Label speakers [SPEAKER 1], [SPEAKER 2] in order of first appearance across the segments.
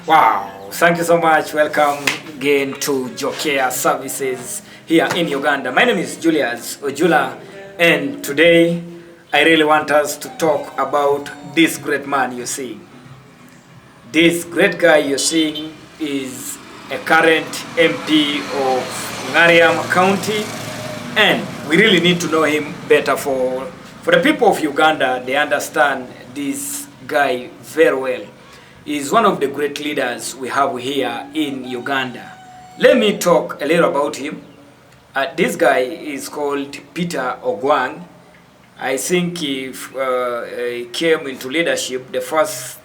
[SPEAKER 1] Wow, thank you so much. Welcome again to Jokea Services here in Uganda. My name is Julius Ojula, and today I really want us to talk about this great man you're seeing. This great guy you're seeing is a current MP of Ngariam County, and we really need to know him better. For the people of Uganda, they understand this guy very well. Is one of the great leaders we have here in Uganda. Let me talk a little about him. This guy is called Peter Ogwang. I think he came into leadership. The first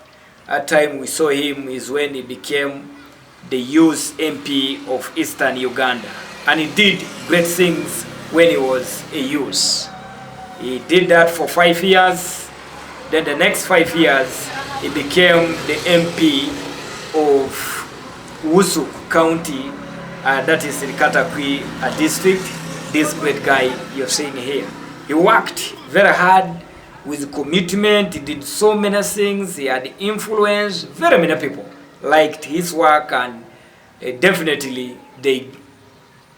[SPEAKER 1] time we saw him is when he became the youth MP of Eastern Uganda. And he did great things when he was a youth. He did that for 5 years. Then the next 5 years, he became the MP of Wusu County, that is in Katakwi district. This great guy you're seeing here. He worked very hard with commitment. He did so many things. He had influence. Very many people liked his work, and definitely they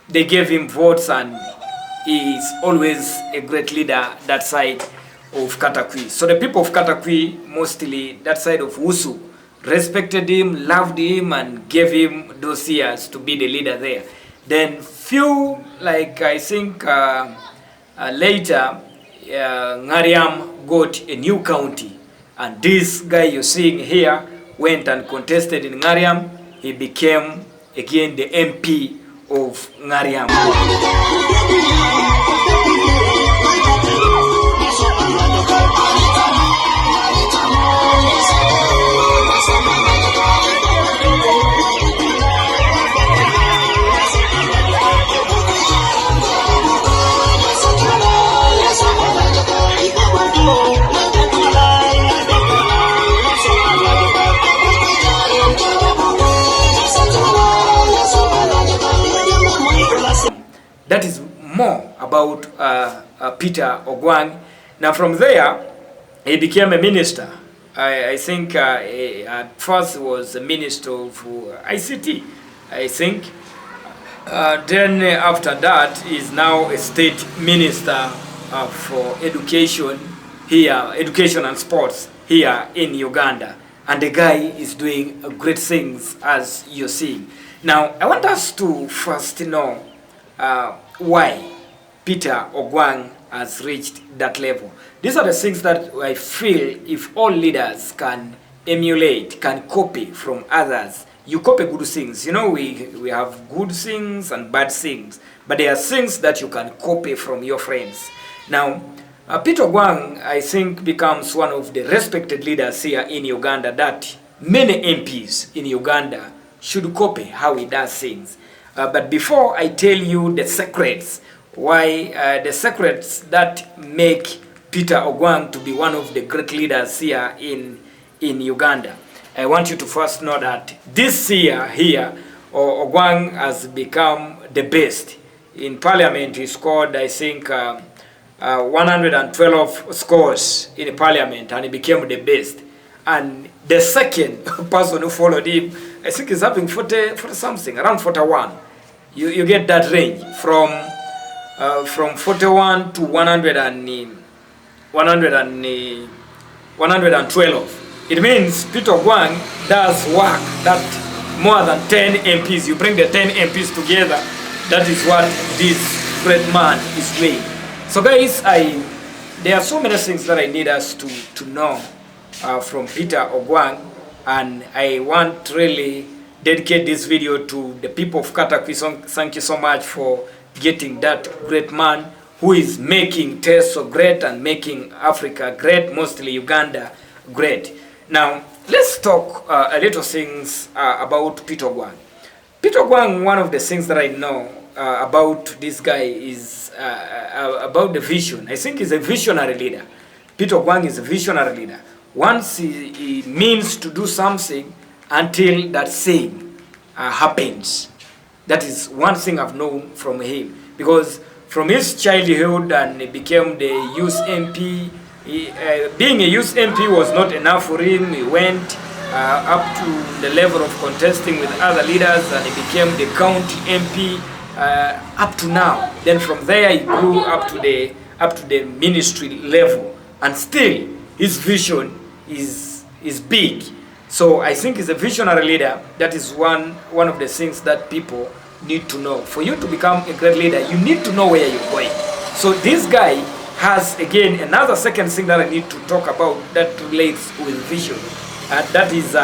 [SPEAKER 1] gave him votes, and he is always a great leader that side of Katakwi. So the people of Katakwi, mostly that side of Wusu, respected him, loved him, and gave him those years to be the leader there. Then few, like I think later, Ngariam got a new county, and this guy you're seeing here went and contested in Ngariam. He became again the MP of Ngariam. That is more about Peter Ogwang. Now from there, he became a minister. I think at first was a minister of ICT, I think. Then after that, he's now a state minister for education here, education and sports here in Uganda. And the guy is doing great things, as you're seeing. Now, I want us to first know why Peter Ogwang has reached that level. These are the things that I feel if all leaders can emulate, can copy from others. You copy good things. You know, we have good things and bad things, but there are things that you can copy from your friends. Now, Peter Ogwang, I think, becomes one of the respected leaders here in Uganda that many MPs in Uganda should copy how he does things. But before I tell you the secrets, why the secrets that make Peter Ogwang to be one of the great leaders here in Uganda, I want you to first know that this year here, Ogwang has become the best. In parliament, he scored, I think, 112 scores in parliament, and he became the best. And the second person who followed him, I think is having 40 something, around 41. You get that range from 41 to 112. It means Peter Ogwang does work that more than 10 MPs. You bring the 10 MPs together, that is what this great man is doing. So guys, there are so many things that I need us to know from Peter Ogwang, and I want to really dedicate this video to the people of Katakwi. Thank you so much for getting that great man who is making Teso great and making Africa great, mostly Uganda great. Now, let's talk a little things about Peter Ogwang. Peter Ogwang, one of the things that I know about this guy is about the vision. I think he's a visionary leader. Peter Ogwang is a visionary leader. Once he means to do something until that thing happens. That is one thing I've known from him. Because from his childhood, and he became the youth MP, being a youth MP was not enough for him. He went up to the level of contesting with other leaders, and he became the county MP up to now. Then from there he grew up to the ministry level, and still his vision is big. So I think he's a visionary leader. That is one of the things that people need to know. For you to become a great leader, you need to know where you're going. So this guy has, again, another second thing that I need to talk about that relates with vision. That is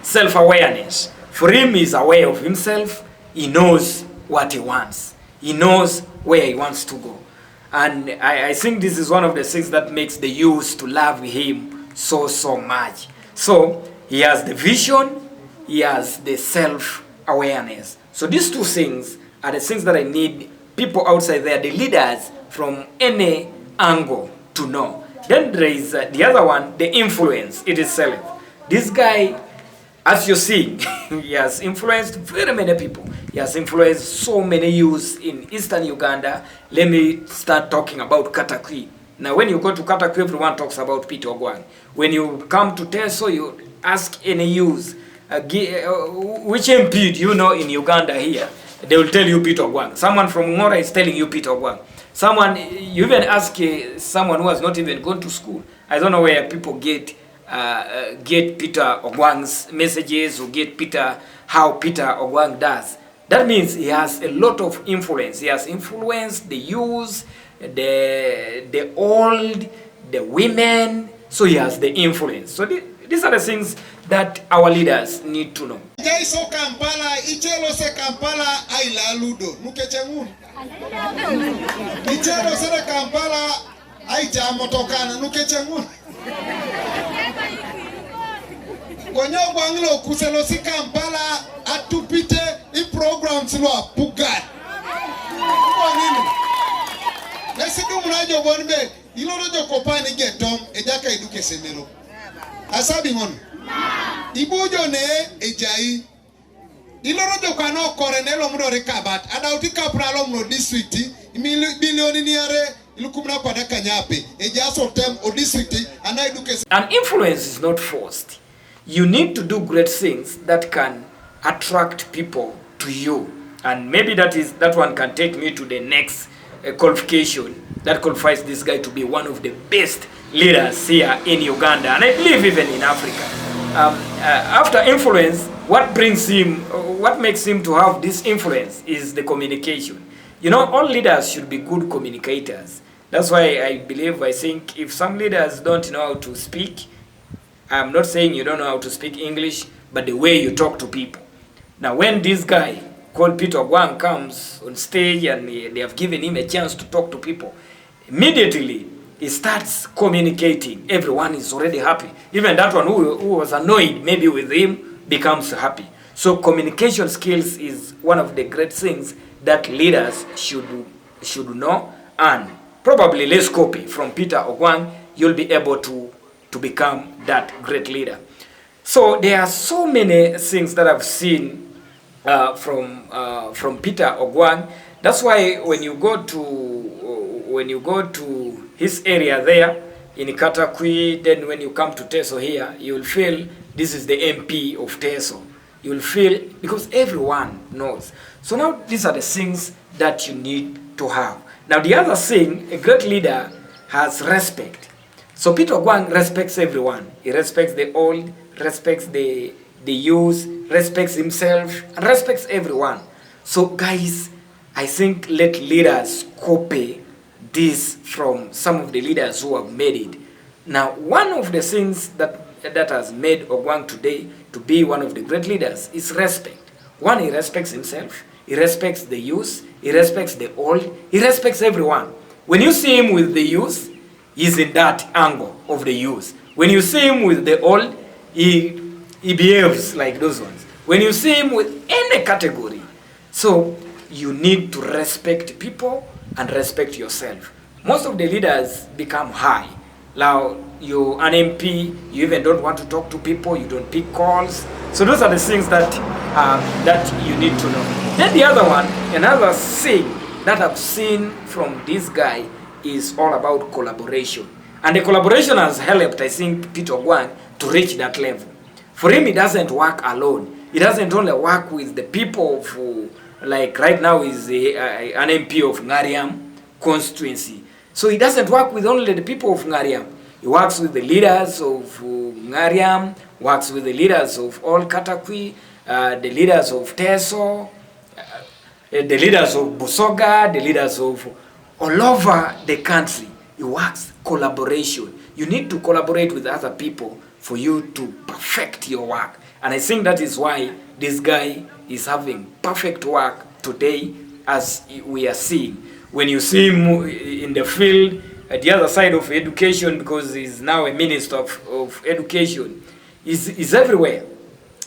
[SPEAKER 1] self-awareness. For him, he's aware of himself. He knows what he wants. He knows where he wants to go. And I think this is one of the things that makes the youth to love him so much. So he has the vision, he has the self-awareness. So these two things are the things that I need people outside there, the leaders from any angle, to know. Then there is the other one, the influence it itself. This guy, as you see, he has influenced very many people. He has influenced so many youths in eastern Uganda. Let me start talking about Katakwi. Now, when you go to Katakwi, everyone talks about Peter Ogwang. When you come to Teso, you ask any youth, which MP do you know in Uganda here? They will tell you Peter Ogwang. Someone from Ngora is telling you Peter Ogwang. Someone, you even ask someone who has not even gone to school. I don't know where people get Peter Ogwang's messages, or get how Peter Ogwang does. That means he has a lot of influence. He has influenced the youth, the old, the women. So he has the influence. So these are the things that our leaders need to know.
[SPEAKER 2] Jaiso Kampala, Ichelo se Kampala, Aila Ludo, Nukechengun. Ichelo se Kampala, Aija Motokana, Nukechengun. Kwenye Ogwanglo kuselo si Kampala, atupite I programs lo pugat. Kwa nini? Nesi dumurajo bonbe, ilorojo kopani getom, ejaka iduke semero. Asabi mon. Ibujo ne ejai. Ilorojo kano korenelo mro rekabat. Adauti kapralo mro district. Bilioni niare ilukumna kwa daka nyape. Ejaso tem o district anaiduke.
[SPEAKER 1] An influence is not forced. You need to do great things that can attract people to you. And maybe that one can take me to the next qualification that qualifies this guy to be one of the best leaders here in Uganda, and I believe even in Africa. After influence, what makes him to have this influence is the communication. You know, all leaders should be good communicators. That's why I think if some leaders don't know how to speak, I'm not saying you don't know how to speak English, but the way you talk to people. Now, when this guy called Peter Ogwang comes on stage and they have given him a chance to talk to people, immediately he starts communicating. Everyone is already happy. Even that one who was annoyed maybe with him becomes happy. So communication skills is one of the great things that leaders should know, and probably let's copy from Peter Ogwang. You'll be able to become that great leader. So there are so many things that I've seen from Peter Ogwang. That's why when you go to his area there in Katakwi, then when you come to Teso here, you will feel this is the MP of Teso. You will feel, because everyone knows. So now these are the things that you need to have. Now the other thing, a great leader has respect. So Peter Ogwang respects everyone. He respects the old, respects the youth, respects himself, and respects everyone. So guys, I think let leaders copy this from some of the leaders who have made it. Now, one of the things that has made Ogwang today to be one of the great leaders is respect. One, he respects himself, he respects the youth, he respects the old, he respects everyone. When you see him with the youth, he's in that angle of the youth. When you see him with the old, he behaves like those ones. When you see him with any category, so you need to respect people and respect yourself. Most of the leaders become high. Now, you're an MP, you even don't want to talk to people, you don't pick calls. So those are the things that you need to know. Then the other one, another thing that I've seen from this guy is all about collaboration. And the collaboration has helped, I think, Peter Ogwang to reach that level. For him, he doesn't work alone. He doesn't only work with the people of, like right now is an MP of Ngariam constituency. So he doesn't work with only the people of Ngariam. He works with the leaders of Ngariam, works with the leaders of all Katakwi, the leaders of Teso, the leaders of Busoga, the leaders of all over the country. He works collaboration. You need to collaborate with other people for you to perfect your work. And I think that is why this guy is having perfect work today, as we are seeing. When you see him in the field, at the other side of education, because he's now a minister of education, he's everywhere.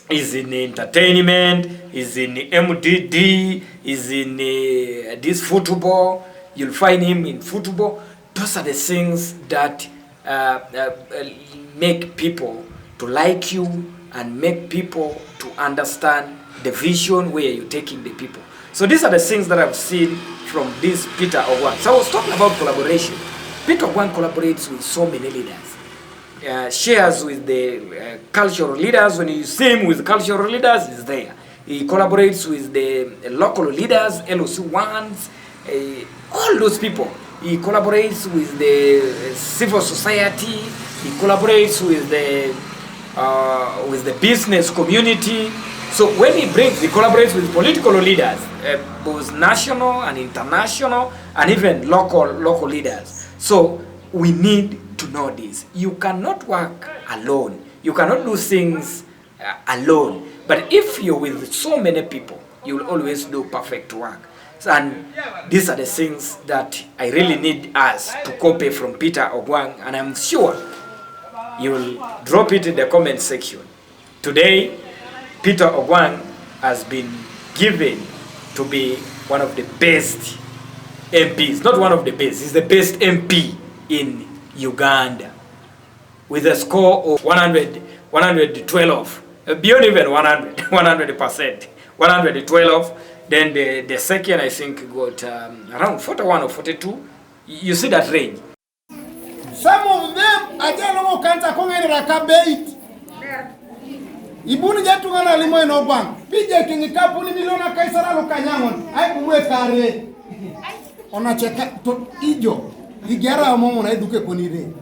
[SPEAKER 1] He's in entertainment, he's in MDD, he's in this football. You'll find him in football. Those are the things that make people to like you and make people to understand the vision where you're taking the people. So these are the things that I've seen from this Peter Ogwang. So I was talking about collaboration. Peter Ogwang collaborates with so many leaders. Shares with the cultural leaders. When you see him with cultural leaders, he's there. He collaborates with the local leaders, LOC ones, all those people. He collaborates with the civil society. He collaborates with the business community. So when he collaborates with political leaders, both national and international, and even local leaders. So we need to know this. You cannot work alone. You cannot do things alone. But if you're with so many people, you will always do perfect work. And these are the things that I really need us to copy from Peter Ogwang, and I'm sure you will drop it in the comment section. Today, Peter Ogwang has been given to be one of the best MPs, not one of the best, he's the best MP in Uganda, with a score of 112, beyond even 100%, 112. Then the second, I think, got around 41 or 42. You see that range.
[SPEAKER 2] Some of them, I don't know, can't akabeit. Ibuni jetu ngana limo ino bang. Pije kingi kapuni miliona kaisara lo kanyangon. Ai kuwe kare. Ona cheka to ijo. Igara omomo na eduke konire.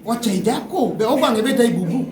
[SPEAKER 2] Wacha idako be obang ebeta ibubu.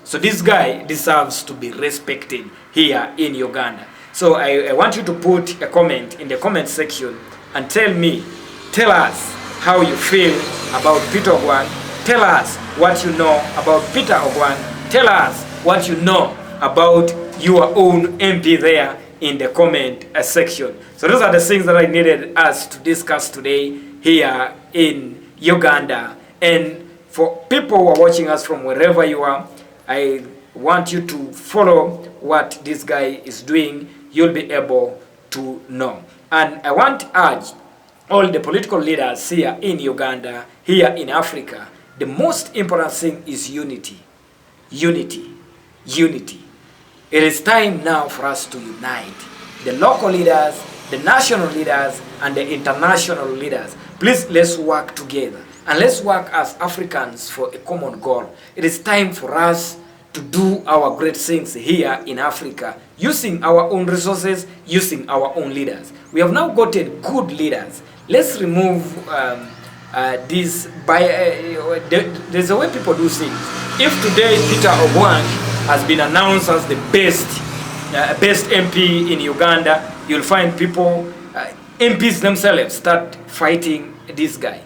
[SPEAKER 2] So this guy deserves to be respected here in Uganda. So I want you to put a comment in the comment section and tell us how you feel about Peter Ogwang. Tell us what you know about Peter Ogwang. Tell us what you know about your own MP there in the comment section. So those are the things that I needed us to discuss today here in Uganda. And for people who are watching us from wherever you are, I want you to follow what this guy is doing. You'll be able to know. And I want to urge all the political leaders here in Uganda, here in Africa, the most important thing is unity. Unity. Unity. It is time now for us to unite. The local leaders, the national leaders, and the international leaders. Please, let's work together. And let's work as Africans for a common goal. It is time for us to do our great things here in Africa, using our own resources, using our own leaders. We have now gotten good leaders. Let's remove this there's a way people do things. If today Peter Ogwang has been announced as the best MP in Uganda, you'll find people, MPs themselves, start fighting this guy.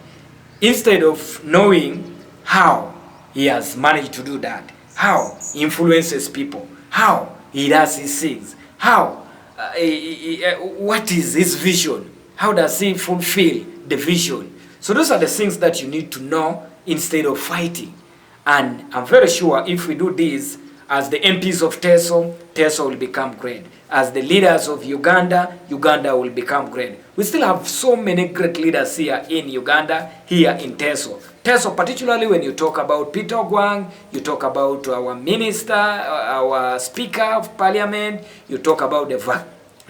[SPEAKER 2] Instead of knowing how he has managed to do that, how he influences people, how he does his things, how, what is his vision, how does he fulfill the vision. So those are the things that you need to know instead of fighting. And I'm very sure if we do this, as the MPs of Teso, Teso will become great. As the leaders of Uganda, Uganda will become great. We still have so many great leaders here in Uganda, here in Teso. Teso, particularly when you talk about Peter Ogwang, you talk about our minister, our speaker of parliament, you talk about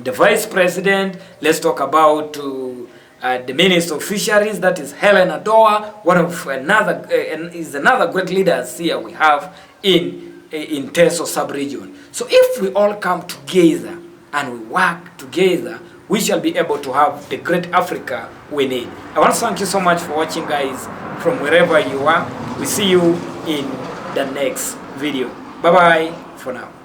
[SPEAKER 1] the Vice President. Let's talk about the Minister of Fisheries, that is Helen Adoa, one of another great leaders here we have in Teso sub-region. So if we all come together and we work together, we shall be able to have the great Africa we need. I want to thank you so much for watching, guys, from wherever you are. We see you in the next video. Bye-bye for now.